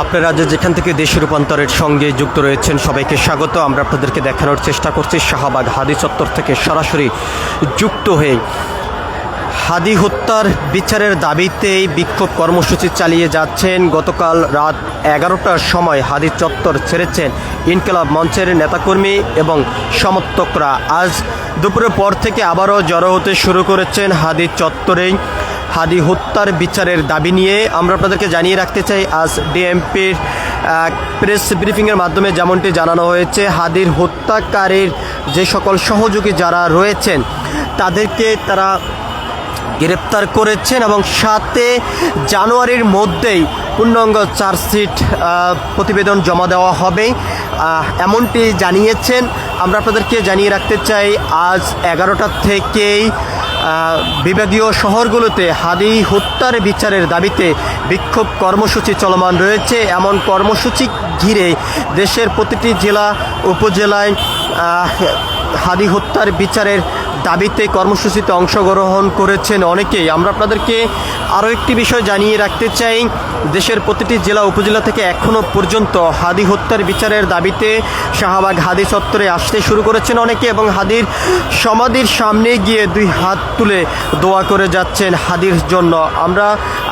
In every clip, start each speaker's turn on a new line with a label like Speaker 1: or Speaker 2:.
Speaker 1: আপনারা যেখান থেকে দেশ রূপান্তরের সঙ্গে যুক্ত রয়েছেন সবাইকে স্বাগত। আমরা আপনাদেরকে দেখানোর চেষ্টা করছি শাহবাগ হাদি চত্বর থেকে সরাসরি যুক্ত হয়ে হাদি হত্যার বিচারের দাবিতেই বিক্ষোভ কর্মসূচি চালিয়ে যাচ্ছেন। গতকাল রাত 11টার সময় হাদি চত্বর ছেড়েছেন ইনকিলাব মঞ্চের নেতাকর্মী এবং সমর্থকরা। আজ দুপুরের পর থেকে আবারও জড়ো হতে শুরু করেছেন হাদি চত্বরেই হাদি হত্যার বিচারের দাবি নিয়ে। আমরা আপনাদেরকে জানিয়ে রাখতে চাই, আজ ডিএমপির প্রেস ব্রিফিংয়ের মাধ্যমে যেমনটি জানানো হয়েছে, হাদির হত্যাকারীর যে সকল সহযোগী যারা রয়েছেন তাদেরকে তারা গ্রেপ্তার করেছেন এবং 7 জানুয়ারির মধ্যেই পূর্ণাঙ্গ চার্জশিট প্রতিবেদন জমা দেওয়া হবে এমনটি জানিয়েছেন। আমরা আপনাদেরকে জানিয়ে রাখতে চাই, আজ 11টা থেকেই বিভাগীয় শহরগুলোতে হাদি হত্যার বিচারের দাবিতে বিক্ষোভ কর্মসূচি চলমান রয়েছে। এমন কর্মসূচি ঘিরে দেশের প্রতিটি জেলা উপজেলায় হাদি হত্যার বিচারের দাবিতে কর্মসূচিতে অংশগ্রহণ করেছেন অনেকেই। আমরা আপনাদেরকে আরও একটি বিষয় জানিয়ে রাখতে চাই, দেশের প্রতিটি জেলা উপজেলা থেকে এখনও পর্যন্ত হাদি হত্যার বিচারের দাবিতে শাহবাগ হাদি চত্বরে আসতে শুরু করেছেন অনেকে এবং হাদির সমাধির সামনে গিয়ে 2 হাত তুলে দোয়া করে যাচ্ছেন হাদির জন্য। আমরা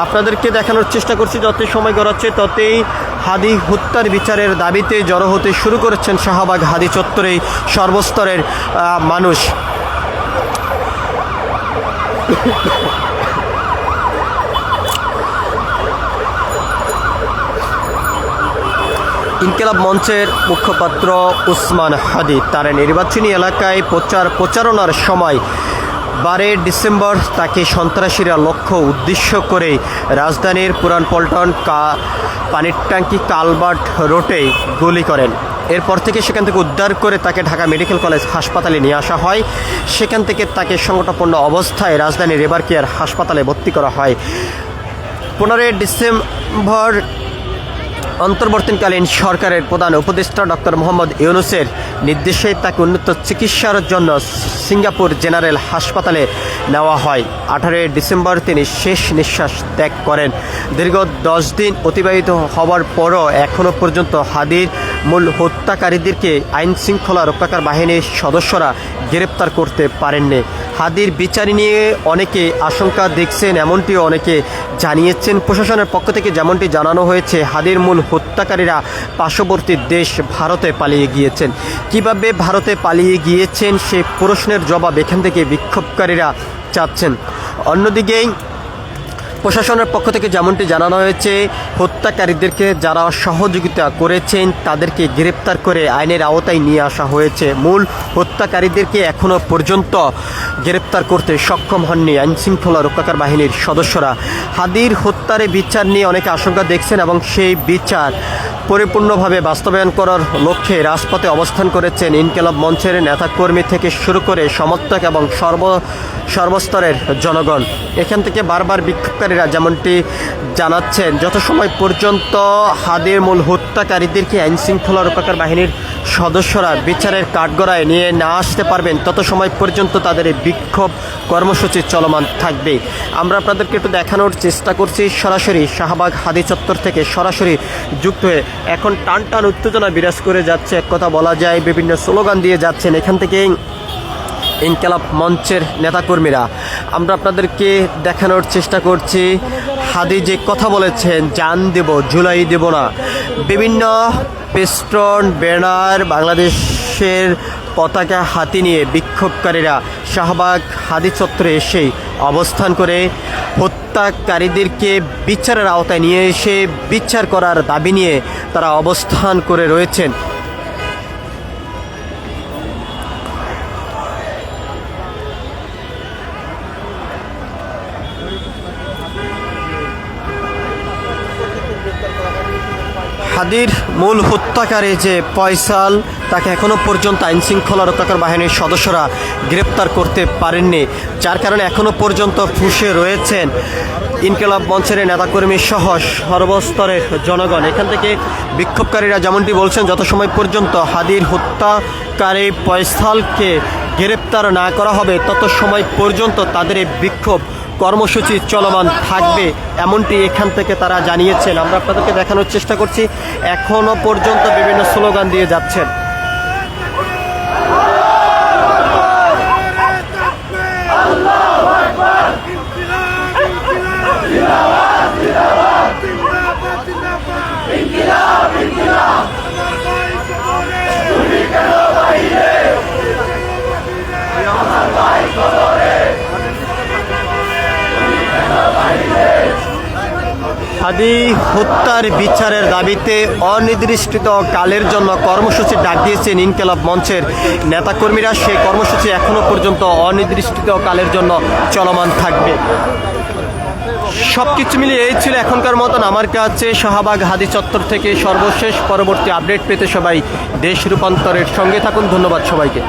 Speaker 1: আপনাদেরকে দেখানোর চেষ্টা করছি, যতই সময় গড়াচ্ছে ততই হাদি হত্যার বিচারের দাবিতে জড়ো হতে শুরু করেছেন শাহবাগ হাদি চত্বরে সর্বস্তরের মানুষ। ইনকিলাব মঞ্চের মুখপাত্র উসমান হাদি তার নির্বাচনী এলাকায় প্রচারণার সময় 12 ডিসেম্বর তাকে সন্ত্রাসীরা লক্ষ্য উদ্দেশ্য করে রাজধানীর পুরান পল্টন পানির ট্যাঙ্কি কালভার্ট রোডে গুলি করেন। এরপর থেকে সেখান থেকে উদ্ধার করে তাকে ঢাকা মেডিকেল কলেজ হাসপাতালে নিয়ে আসা হয়। সেখান থেকে তাকে সংকটাপন্ন অবস্থায় রাজধানীর রেবার কেয়ার হাসপাতালে ভর্তি করা হয়। 15 ডিসেম্বর অন্তর্বর্তীকালীন সরকারের প্রধান উপদেষ্টা ডক্টর মোহাম্মদ ইউনূসের নির্দেশে তাকে উন্নত চিকিৎসার জন্য সিঙ্গাপুর জেনারেল হাসপাতালে নেওয়া হয়। 18 ডিসেম্বর তিনি শেষ নিঃশ্বাস ত্যাগ করেন। দীর্ঘ 10 দিন অতিবাহিত হওয়ার পরও এখনও পর্যন্ত হাদির মূল হত্যাকারীদেরকে আইন শৃঙ্খলা রক্ষাকারী বাহিনীর সদস্যরা গ্রেপ্তার করতে পারেননি। হাদির বিচার নিয়ে অনেকে আশঙ্কা দেখছেন, এমনটিও অনেকে জানিয়েছেন। প্রশাসনের পক্ষ থেকে যেমনটি জানানো হয়েছে, হাদির মূল হত্যাকারীরা পার্শ্ববর্তী দেশ ভারতে পালিয়ে গিয়েছেন। কিভাবে ভারতে পালিয়ে গিয়েছেন সে প্রশ্নের জবাব এখান থেকে বিক্ষোভকারীরা চাচ্ছেন। অন্যদিকে প্রশাসনের পক্ষ থেকে যেমনটি জানানো হয়েছে, হত্যাকারীদেরকে যারা সহযোগিতা করেছেন তাদেরকে গ্রেপ্তার করে আইনের আওতায় নিয়ে আসা হয়েছে। মূল হত্যাকারীদেরকে এখনও পর্যন্ত গ্রেপ্তার করতে সক্ষম হননি আইনশৃঙ্খলা রক্ষাকারী বাহিনীর সদস্যরা। হাদির হত্যার বিচার নিয়ে অনেকে আশঙ্কা দেখছেন এবং সেই বিচার পরিপূর্ণভাবে বাস্তবায়ন করার লক্ষ্যে রাজপথে অবস্থান করেছেন ইনকিলাব মঞ্চের নেতাকর্মী থেকে শুরু করে সমর্থক এবং সর্বস্তরের জনগণ। এখান থেকে বারবার বিক্ষোভকারীরা যেমনটি জানাচ্ছেন, যত সময় পর্যন্ত হাদির মূল হত্যাকারীদেরকে আইনশৃঙ্খলা রক্ষাকারী বাহিনীর সদস্যরা বিচারের কাঠগড়ায় নিয়ে না আসতে পারবেন তত সময় পর্যন্ত তাদের এই বিক্ষোভ কর্মসূচি চলমান থাকবে। আমরা আপনাদেরকে একটু দেখানোর চেষ্টা করছি, সরাসরি শাহবাগ হাদি চত্বর থেকে সরাসরি যুক্ত হয়ে এখন টান উত্তেজনা বিরাজ করে যাচ্ছে। এক কথা বলা যায়, বিভিন্ন স্লোগান দিয়ে যাচ্ছেন এখান থেকে ইনকিলাব মঞ্চের নেতাকর্মীরা। আমরা আপনাদেরকে দেখানোর চেষ্টা করছি, হাদি যে কথা বলেছেন, জান দেব জুলাই দেব না। বিভিন্ন পেস্টন ব্যানার বাংলাদেশের পতাকা হাতি নিয়ে বিক্ষোভকারীরা শাহবাগ হাদি চত্বরে এসেই অবস্থান করে হত্যাকারীদেরকে বিচারের আওতায় নিয়ে এসে বিচার করার দাবি নিয়ে তারা অবস্থান করে রয়েছেন। হাদির মূল হত্যাকারী যে ফয়সাল, তাকে এখনও পর্যন্ত আইনশৃঙ্খলা রক্ষাকারী বাহিনীর সদস্যরা গ্রেপ্তার করতে পারেননি, যার কারণে এখনও পর্যন্ত ফুঁসে রয়েছেন ইনকিলাব মঞ্চের নেতাকর্মী সহ সর্বস্তরের জনগণ। এখান থেকে বিক্ষোভকারীরা যেমনটি বলছেন, যত সময় পর্যন্ত হাদির হত্যাকারী ফয়সালকে গ্রেপ্তার না করা হবে তত সময় পর্যন্ত তাদের এই বিক্ষোভ কর্মসূচি চলমান থাকবে, এমনটি এখান থেকে তারা জানিয়েছেন। আমরা আপনাদেরকে দেখানোর চেষ্টা করছি, এখনো পর্যন্ত বিভিন্ন স্লোগান দিয়ে যাচ্ছেন। হাদি হত্যার বিচারের দাবিতে অনির্দিষ্টকালের জন্য কর্মসূচি ডাক দিয়েছেন ইনকিলাব মঞ্চের নেতাকর্মীরা। সেই কর্মসূচি এখনো পর্যন্ত অনির্দিষ্টকালের জন্য চলমান থাকবে। সবকিছু মিলিয়ে এই ছিল এখনকার মতন আমার কাছে শাহবাগ হাদি চত্বর থেকে সর্বশেষ। পরবর্তী আপডেট পেতে সবাই দেশ রূপান্তরের সঙ্গে থাকুন। ধন্যবাদ সবাইকে।